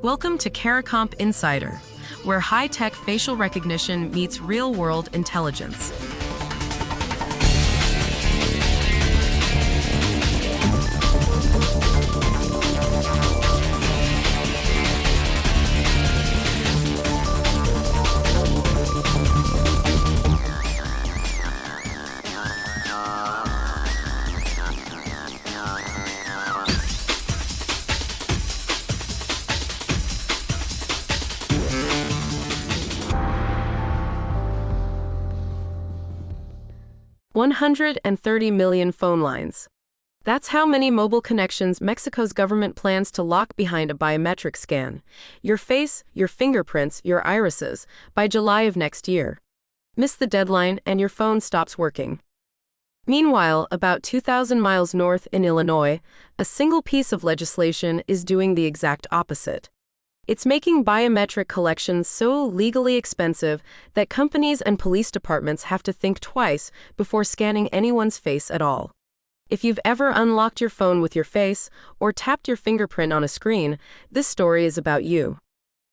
Welcome to CARICOMP Insider, where high-tech facial recognition meets real-world intelligence. $130 million phone lines. That's how many mobile connections Mexico's government plans to lock behind a biometric scan. Your face, your fingerprints, your irises, by July of next year. Miss the deadline and your phone stops working. Meanwhile, about 2,000 miles north in Illinois, a single piece of legislation is doing the exact opposite. It's making biometric collections so legally expensive that companies and police departments have to think twice before scanning anyone's face at all. If you've ever unlocked your phone with your face or tapped your fingerprint on a screen, this story is about you.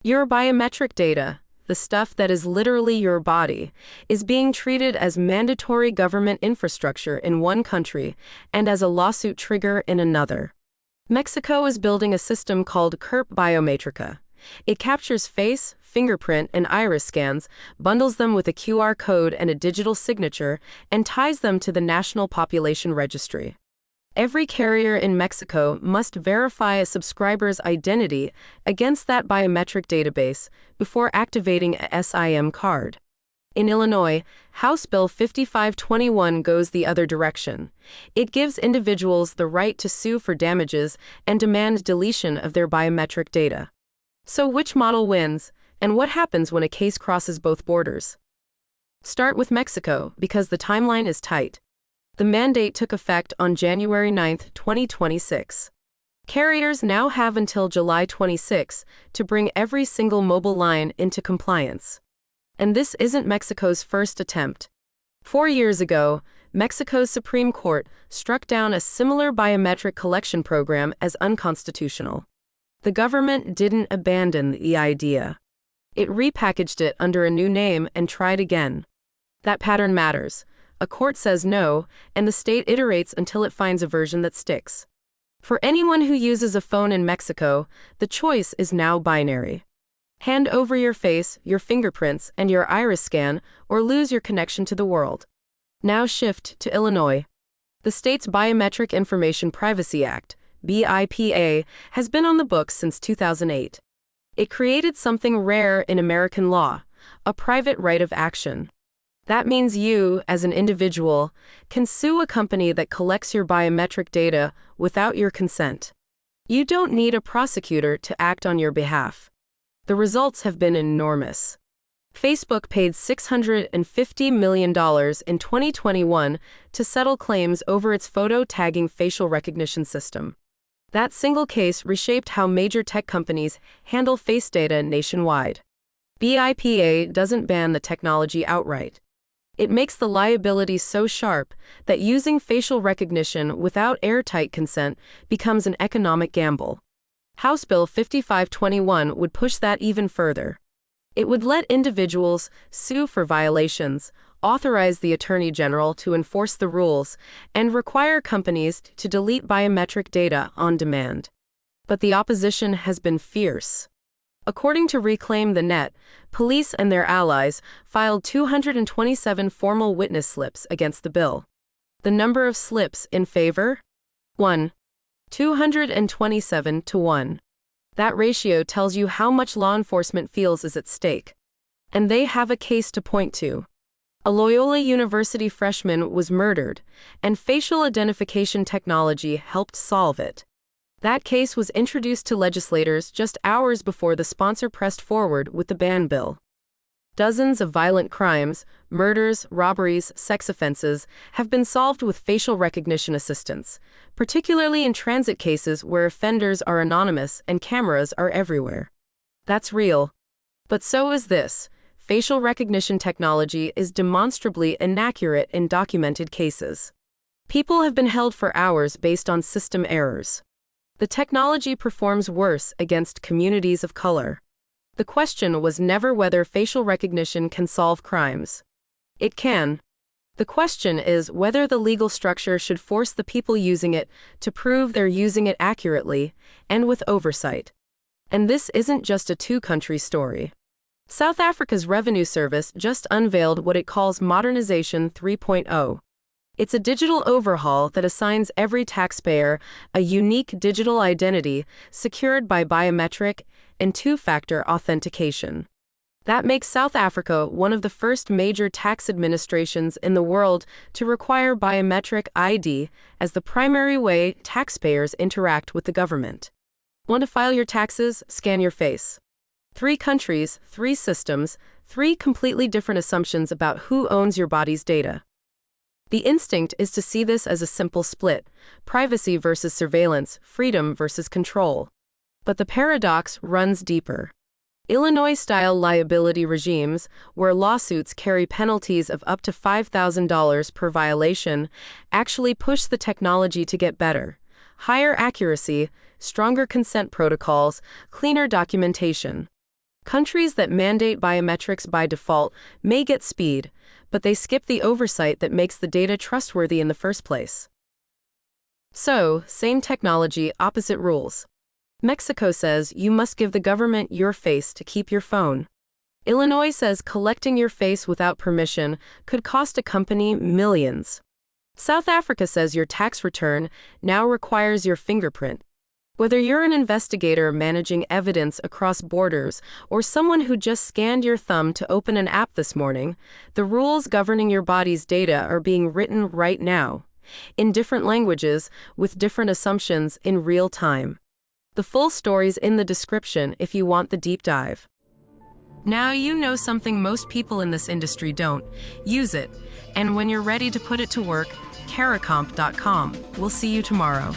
Your biometric data, the stuff that is literally your body, is being treated as mandatory government infrastructure in one country and as a lawsuit trigger in another. Mexico is building a system called Biometric. It captures face, fingerprint, and iris scans, bundles them with a QR code and a digital signature, and ties them to the National Population Registry. Every carrier in Mexico must verify a subscriber's identity against that biometric database before activating a SIM card. In Illinois, House Bill 5521 goes the other direction. It gives individuals the right to sue for damages and demand deletion of their biometric data. So which model wins, and what happens when a case crosses both borders? Start with Mexico, because the timeline is tight. The mandate took effect on January 9, 2026. Carriers now have until July 26 to bring every single mobile line into compliance. And this isn't Mexico's first attempt. 4 years ago, Mexico's Supreme Court struck down a similar biometric collection program as unconstitutional. The government didn't abandon the idea. It repackaged it under a new name and tried again. That pattern matters. A court says no, and the state iterates until it finds a version that sticks. For anyone who uses a phone in Mexico, the choice is now binary. Hand over your face, your fingerprints, and your iris scan, or lose your connection to the world. Now shift to Illinois. The state's Biometric Information Privacy Act, BIPA, has been on the books since 2008. It created something rare in American law, a private right of action. That means you, as an individual, can sue a company that collects your biometric data without your consent. You don't need a prosecutor to act on your behalf. The results have been enormous. Facebook paid $650 million in 2021 to settle claims over its photo tagging facial recognition system. That single case reshaped how major tech companies handle face data nationwide. BIPA doesn't ban the technology outright. It makes the liability so sharp that using facial recognition without airtight consent becomes an economic gamble. House Bill 5521 would push that even further. It would let individuals sue for violations, authorize the Attorney General to enforce the rules, and require companies to delete biometric data on demand. But the opposition has been fierce. According to Reclaim the Net, police and their allies filed 227 formal witness slips against the bill. The number of slips in favor? 1. 227 to 1. That ratio tells you how much law enforcement feels is at stake. And they have a case to point to. A Loyola University freshman was murdered, and facial identification technology helped solve it. That case was introduced to legislators just hours before the sponsor pressed forward with the ban bill. Dozens of violent crimes, murders, robberies, sex offenses have been solved with facial recognition assistance, particularly in transit cases where offenders are anonymous and cameras are everywhere. That's real. But so is this. Facial recognition technology is demonstrably inaccurate in documented cases. People have been held for hours based on system errors. The technology performs worse against communities of color. The question was never whether facial recognition can solve crimes. It can. The question is whether the legal structure should force the people using it to prove they're using it accurately and with oversight. And this isn't just a two-country story. South Africa's Revenue Service just unveiled what it calls Modernization 3.0. It's a digital overhaul that assigns every taxpayer a unique digital identity secured by biometric and two-factor authentication. That makes South Africa one of the first major tax administrations in the world to require biometric ID as the primary way taxpayers interact with the government. Want to file your taxes? Scan your face. 3 countries, 3 systems, 3 completely different assumptions about who owns your body's data. The instinct is to see this as a simple split: privacy versus surveillance, freedom versus control. But the paradox runs deeper. Illinois-style liability regimes, where lawsuits carry penalties of up to $5,000 per violation, actually push the technology to get better. Higher accuracy, stronger consent protocols, cleaner documentation. Countries that mandate biometrics by default may get speed, but they skip the oversight that makes the data trustworthy in the first place. So, same technology, opposite rules. Mexico says you must give the government your face to keep your phone. Illinois says collecting your face without permission could cost a company millions. South Africa says your tax return now requires your fingerprint. Whether you're an investigator managing evidence across borders or someone who just scanned your thumb to open an app this morning, the rules governing your body's data are being written right now, in different languages, with different assumptions in real time. The full story's in the description if you want the deep dive. Now you know something most people in this industry don't. Use it. And when you're ready to put it to work, caracomp.com. We'll see you tomorrow.